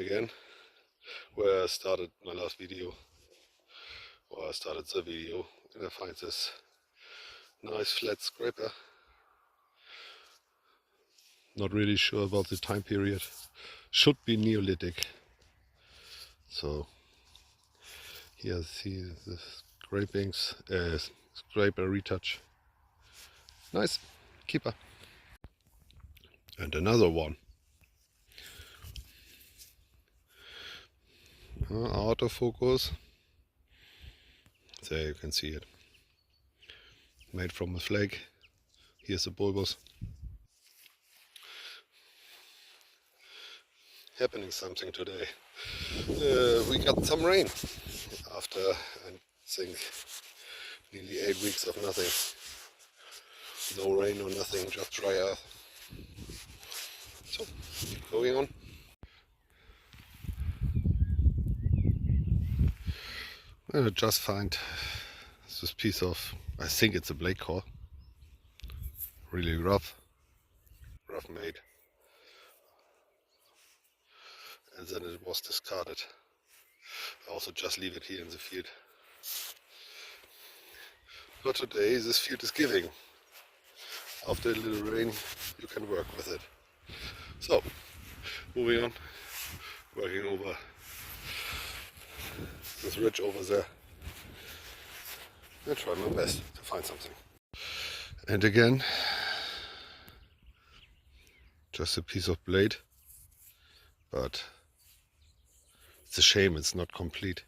again, where I started my last video, or I started the video, and I find this nice flat scraper. Not really sure about the time period. Should be Neolithic. So here see the scrapings, scraper retouch. Nice keeper. And another one. Autofocus. There you can see it. Made from a flake. Here's the bulbous. Happening something today. We got some rain after, I think, nearly 8 weeks of nothing. No rain or nothing, just dry earth. So, going on. I just find this piece of, I think it's a blade core. Really rough made. And then it was discarded. I also just leave it here in the field. But today this field is giving. After a little rain you can work with it. So, moving on, working over this ridge over there. I'll try my best to find something. And again, just a piece of blade, but it's a shame it's not complete.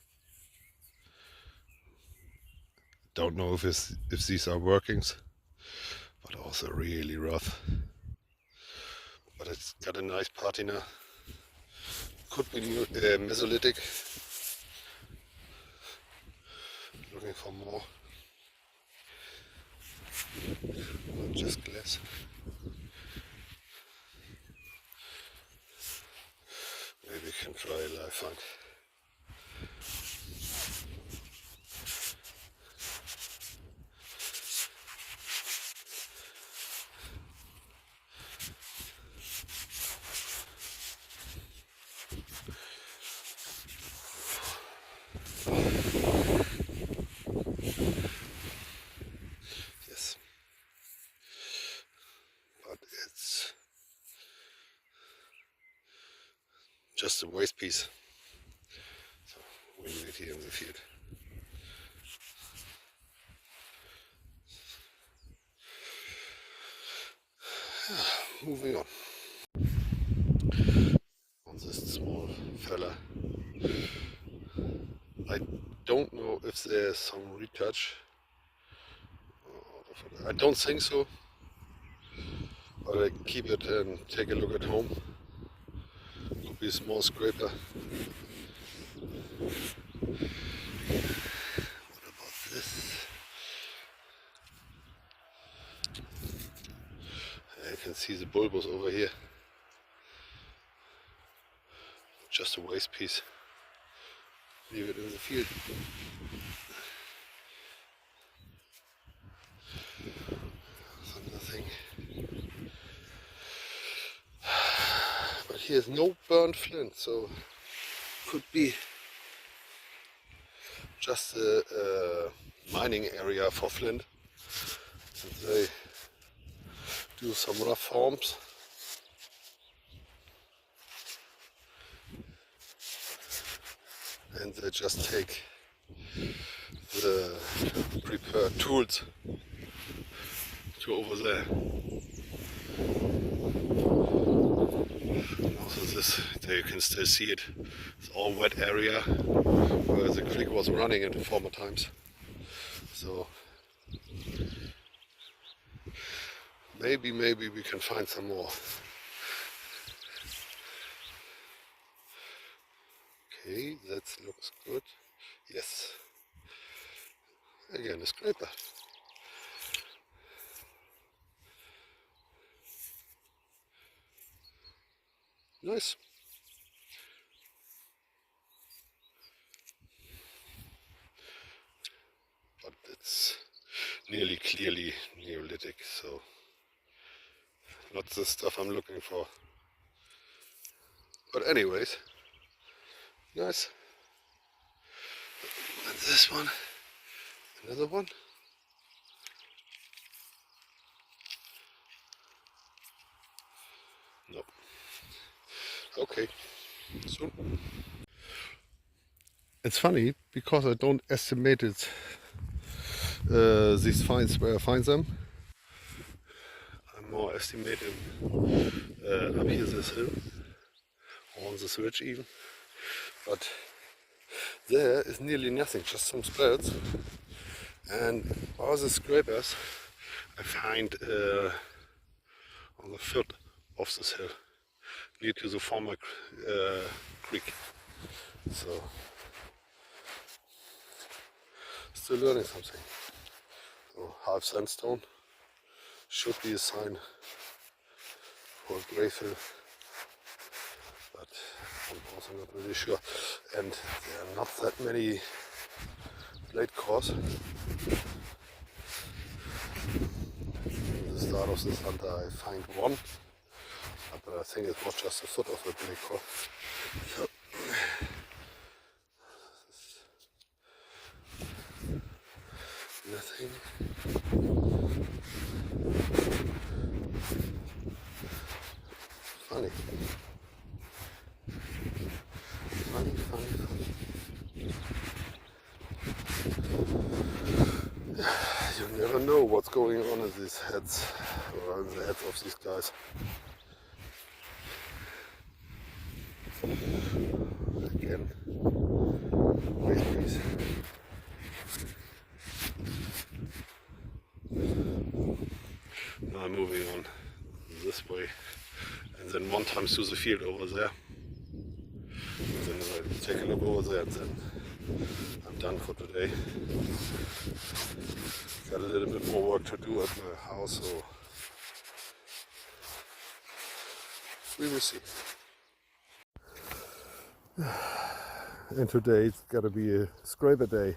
Don't know if these are workings, but also really rough. But it's got a nice patina. Could be Mesolithic. Looking for more. Not just glass. Maybe we can try a live find. Yes, but it's just a waste piece, so we leave it here in the field. Moving on. On this small fella, I don't know if there's some retouch. I don't think so, but I keep it and take a look at home. Could be a small scraper. What about this? You can see the bulbous over here. Just a waste piece. Leave it in the field. So nothing. But here's no burnt flint, so could be just a mining area for flint. And they do some rough forms. And they just take the prepared tools to over there. And also this, there you can still see it. It's all wet area where the creek was running in former times. So maybe we can find some more. Okay, that looks good. Yes. Again, a scraper. Nice. But it's nearly clearly Neolithic, so not the stuff I'm looking for. But anyways, Nice. And this one, another one. No. Okay, so it's funny because I don't estimate it, these finds where I find them. I'm more estimating up here this hill, on this ridge even. But there is nearly nothing, just some sprouts. And all the scrapers I find on the foot of this hill, near to the former creek. So, still learning something. So, half sandstone should be a sign for a grave hill, but I'm also not really sure. And there are not that many blade cores. At the start of this hunter I find one, but I think it was just the foot of a blade core. So, nothing. Funny. Funny. You never know what's going on in these heads, or in the heads of these guys. Again, wait please. Now I'm moving on this way, and then one time through the field over there. And then I take a look over there, and then I'm done for today. Got a little bit more work to do at my house, so we will see. And today it's gotta be a scraper day.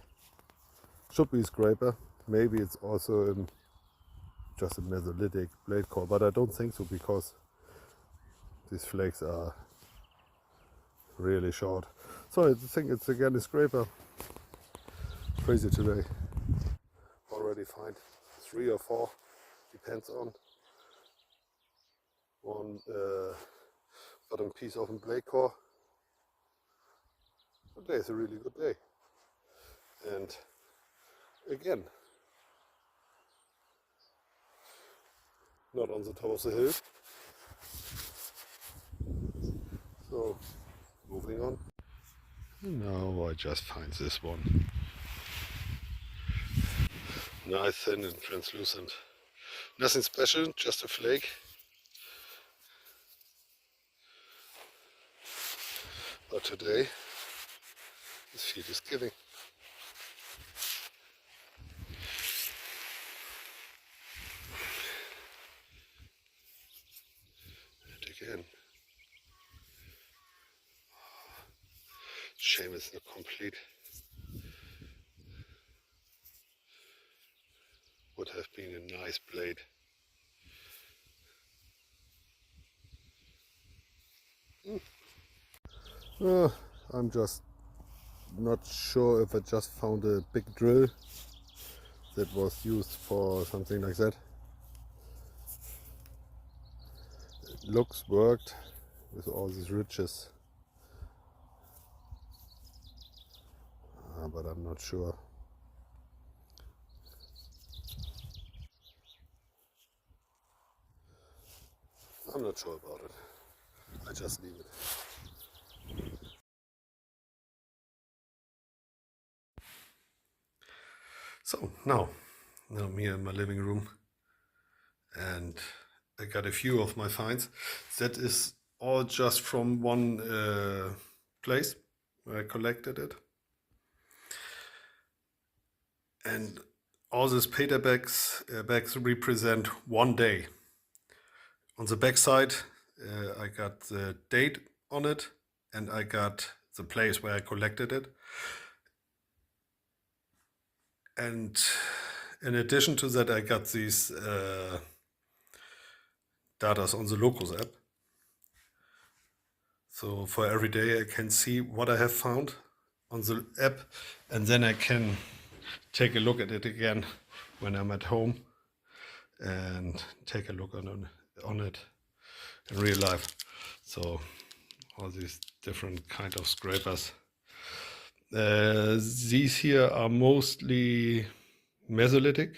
Should be a scraper. Maybe it's also just a Neolithic blade core, but I don't think so because these flakes are really short. So I think it's again a scraper. Crazy today. Already find 3 or 4, depends on one bottom piece of a blade core. Today is a really good day. And again, not on the top of the hill. So, moving on. Now I just find this one. Nice, thin and translucent. Nothing special, just a flake. But today, this field is giving. And again, shame it's not complete. Would have been a nice blade. I'm just not sure if I just found a big drill that was used for something like that. It looks worked with all these ridges, but I'm not sure. I'm not sure about it. I just leave it. So now I'm here in my living room, and I got a few of my finds. That is all just from one place where I collected it. And all these paper bags represent one day. On the back side, I got the date on it, and I got the place where I collected it. And in addition to that, I got these datas on the Locus app. So for every day I can see what I have found on the app, and then I can take a look at it again when I'm at home and take a look on it in real life. So all these different kind of scrapers. These here are mostly Mesolithic.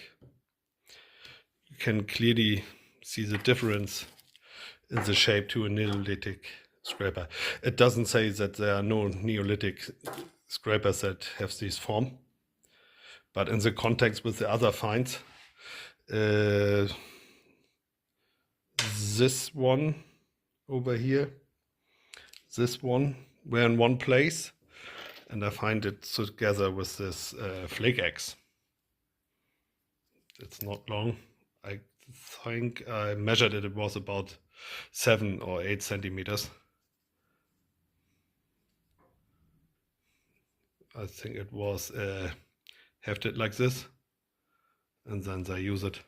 You can clearly see the difference in the shape to a Neolithic scraper. It doesn't say that there are no Neolithic scrapers that have this form, but in the context with the other finds, this one over here, this one, were in one place, and I find it together with this flake axe. It's not long. I think I measured it, it was about 7 or 8 centimeters. I think it was hefted like this, and then they use it.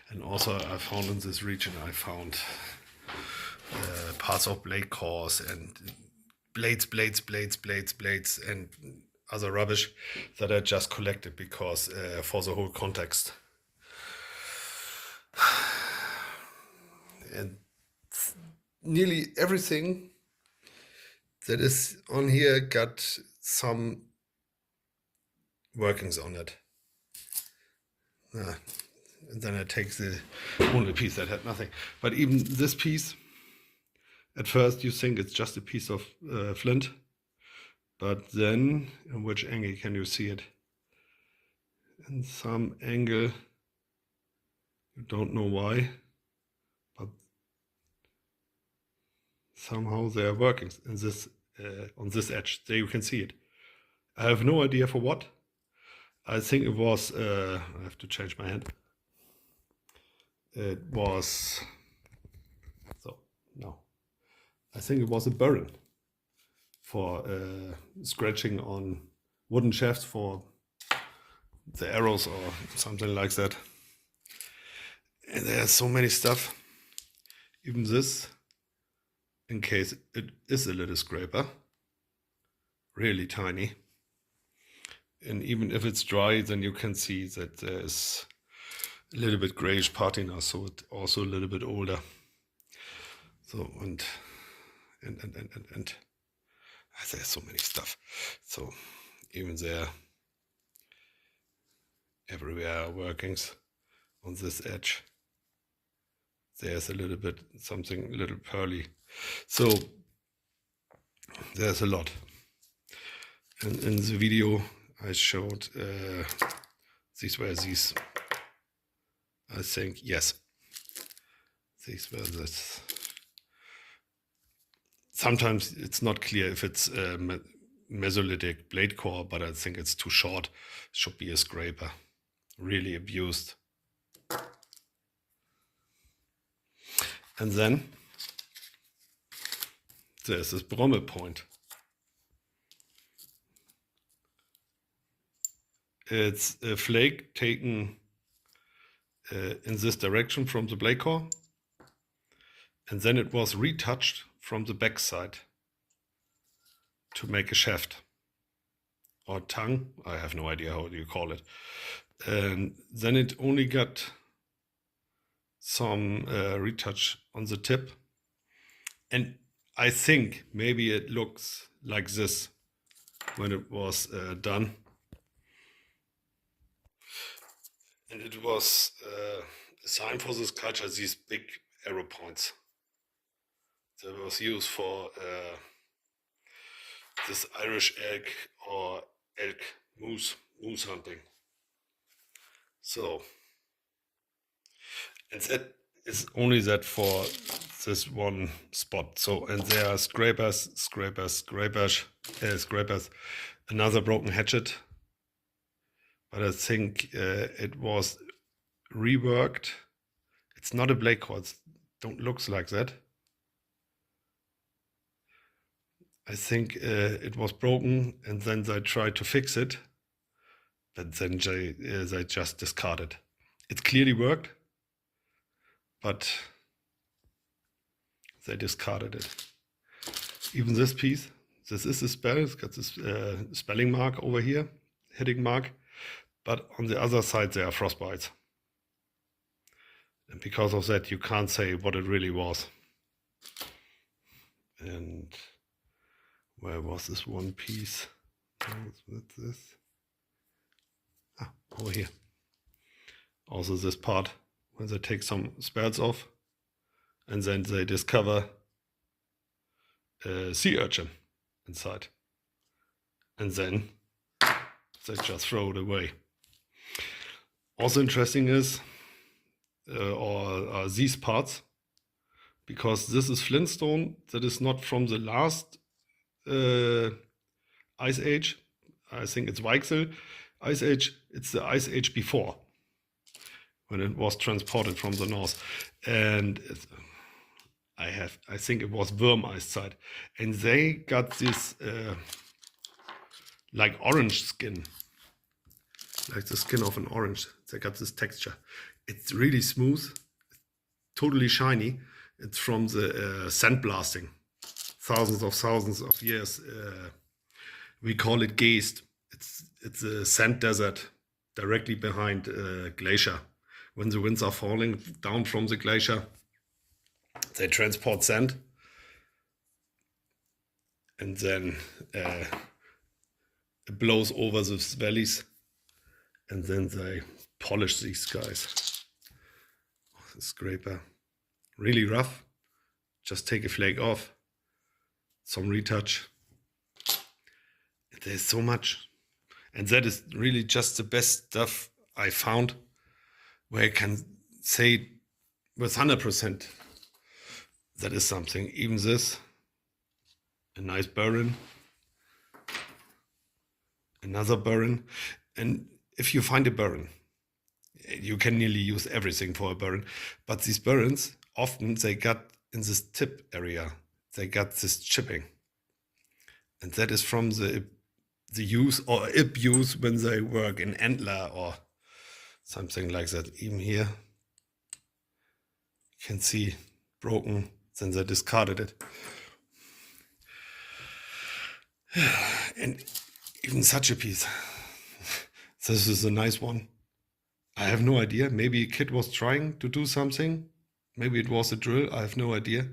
And also I found in this region, I found parts of blade cores and blades and other rubbish that I just collected because for the whole context. And nearly everything that is on here got some workings on it. And then I take the only piece that had nothing. But even this piece, at first you think it's just a piece of flint, but then in which angle can you see it? In some angle, you don't know why, but somehow there are workings in this on this edge. There you can see it. I have no idea for what. I think it was, I have to change my hand. It was, so, no. I think it was a burren for scratching on wooden shafts for the arrows or something like that. And there's so many stuff. Even this, in case it is a little scraper, really tiny. And even if it's dry, then you can see that there's a little bit grayish patina, so it's also a little bit older. So and there's so many stuff. So even there, everywhere are workings on this edge. There's a little bit something a little pearly. So there's a lot. And in the video I showed these were these. I think yes, these were this. Sometimes it's not clear if it's a Mesolithic blade core, but I think it's too short. It should be a scraper, really abused. And then there's this Bromme point. It's a flake taken in this direction from the blade core, and then it was retouched from the back side to make a shaft or tongue. I have no idea how you call it. And then it only got some retouch on the tip, and I think maybe it looks like this when it was done. And it was a sign for this culture, these big arrow points. That was used for this Irish elk or elk moose hunting. So, and that is only that for this one spot. So, and there are scrapers, another broken hatchet. But I think it was reworked. It's not a blade core, it don't looks like that. I think it was broken and then they tried to fix it, but then they just discarded. It clearly worked, but they discarded it. Even this piece, this is a spell, it's got this spelling mark over here, hitting mark, but on the other side there are frostbites. And because of that you can't say what it really was. And where was this one piece? What's this? Ah, over here. Also this part, when they take some spells off, and then they discover a sea urchin inside. And then they just throw it away. Also interesting is, are these parts, because this is Flintstone, that is not from the last ice age. I think it's Weichsel ice age. It's the ice age before, when it was transported from the north. And I think it was worm ice side, and they got this like orange skin, like the skin of an orange. They got this texture. It's really smooth, totally shiny. It's from the sandblasting, thousands of years. We call it geest. It's a sand desert directly behind a glacier. When the winds are falling down from the glacier, they transport sand, and then it blows over the valleys, and then they polish these guys. Oh, the scraper, really rough. Just take a flake off, some retouch. There's so much, and that is really just the best stuff I found, where I can say with 100% that is something. Even this, a nice burren, another burren. And if you find a burren, you can nearly use everything for a burren, but these burrens, often they got in this tip area, they got this chipping, and that is from the use or abuse when they work in antler or something like that. Even here you can see broken, then they discarded it. And even such a piece, this is a nice one. I have no idea. Maybe a kid was trying to do something. Maybe it was a drill. I have no idea.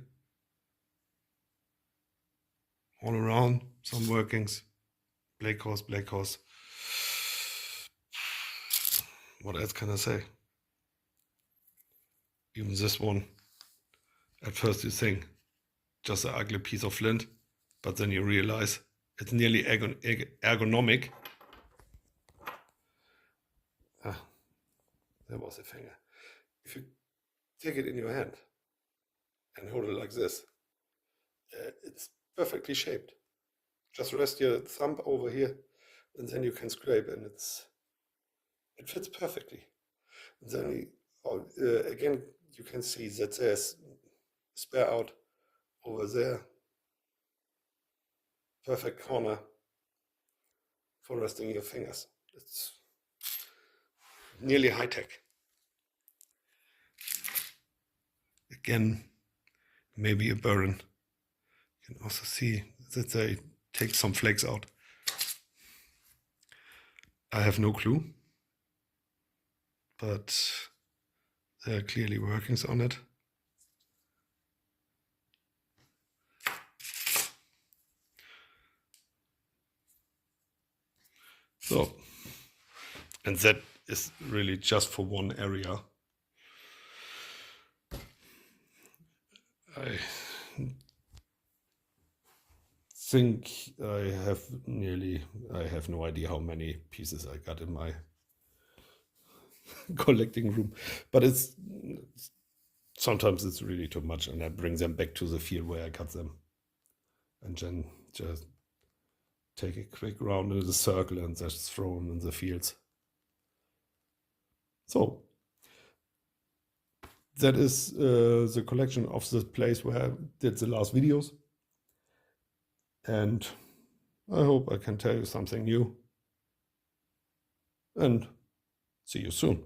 All around, some workings. Black horse. What else can I say? Even this one, at first you think just an ugly piece of flint, but then you realize it's nearly ergonomic. Ah, there was a finger. If you take it in your hand and hold it like this, it's perfectly shaped. Just rest your thumb over here, and then you can scrape, and it fits perfectly. And then again, you can see that there's spare out over there. Perfect corner for resting your fingers. It's nearly high tech. Again, maybe a burren. You can also see that they take some flakes out. I have no clue, but there are clearly workings on it. So, and that is really just for one area. I think I have no idea how many pieces I got in my collecting room, but sometimes it's really too much, and I bring them back to the field where I got them, and then just take a quick round in the circle and just throw them in the fields. So that is the collection of the place where I did the last videos, and I hope I can tell you something new, and see you soon.